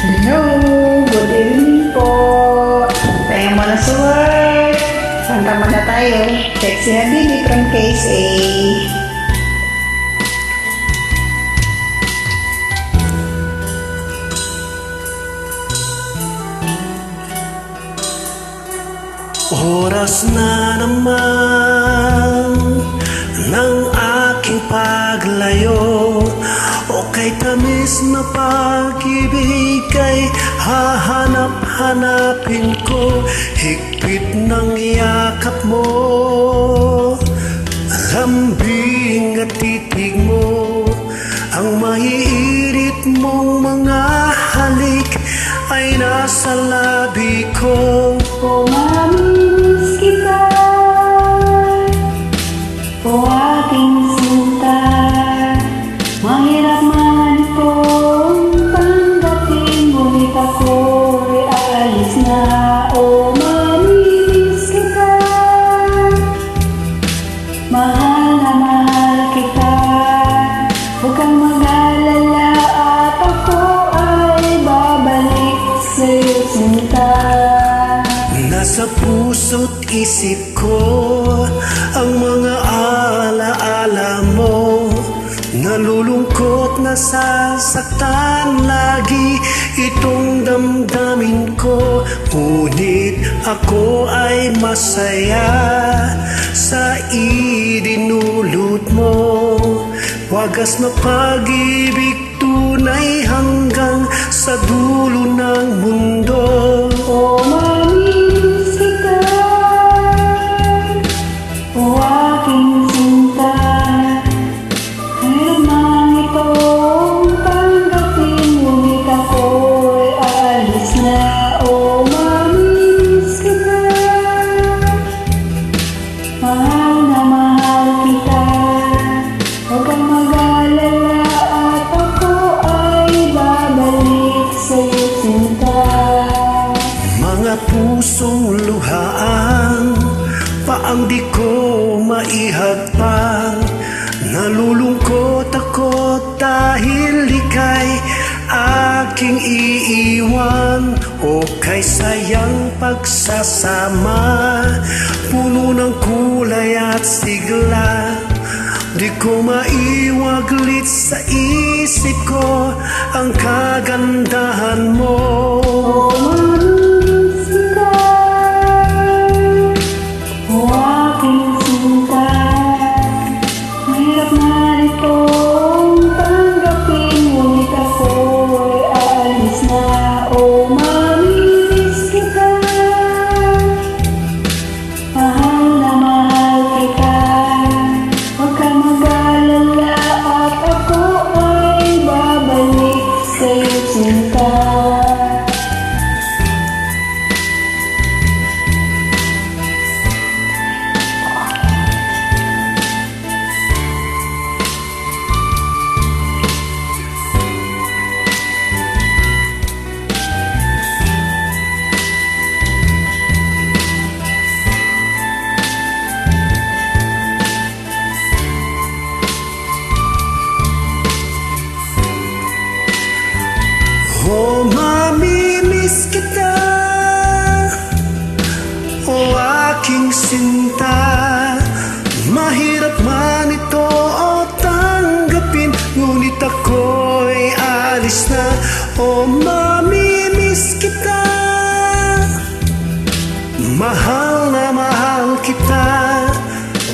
Hello, good evening po. Tayo muna sa work. Santa muna tayo. Sexy Habibi from KSA. Oras na naman ng aking paglayo, o kay tamis na pag-ibig ay hahanap-hanapin ko. Higpit ng yakap mo, lambing at titig mo, ang maiirit mong mga halik ay nasa labi ko. Mamimiss kita, o aking sinta. Mahirap man itong tanggapin, ngunit ako'y aalis na. O mamimiss kita, mahal na mahal kita. Huwag kang mag-alala at ako ay babalik sa'yo, sinta. Nasa puso't isip ko ang mga alaala mo. Nalulungkot, nasasaktan lagi itong damdamin ko. Ngunit ako ay masaya sa idinulot mo. Wagas na pag-ibig, tunay hanggang sa dulo ng mundo. O mamimiss kita, o aking sinta. Mayroon man itong tanggapin, ngunit ako'y aalis na. O mamimiss kita, mahal na mahal kita. Huwag kang mag-alala at ako ay babalik sa'yo, sinta. Mga pusong luhaan, paang di ko maihagpang. Nalulungkot ako dahil ika'y aking iiwan, o kay sayang pagsasama. Puno ng kulay at sigla, di ko maiwaglit sa isip ko ang kagandahan mo. Mamimiss kita, o aking sinta. Mahirap man itong tanggapin, ngunit ako'y aalis na. O mamimiss kita, mahal na mahal kita. Huwag kang mag-alala at ako ay babalik sa'yo, sinta. O mamimiss kita, o aking sinta. Mahirap man ito o tanggapin, ngunit ako'y alis na. O mamimiss kita, mahal na mahal kita.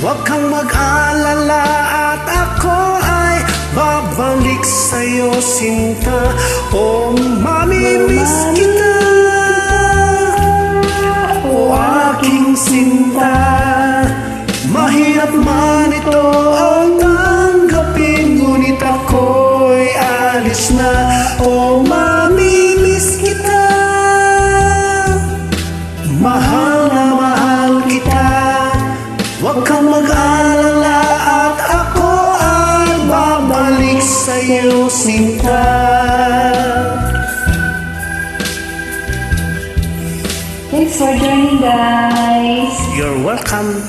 Huwag kang mag-alala at ako ay babalik sa'yo, sinta. O mamimiss kita, o aking sinta. Mahirap man ito ang tanggapin, ngunit ako'y alis na. O mamimiss kita, mahal na mahal kita. Huwag kang mag-alala at ako ay babalik sa'yo, sinta. Thanks for joining, guys. You're welcome.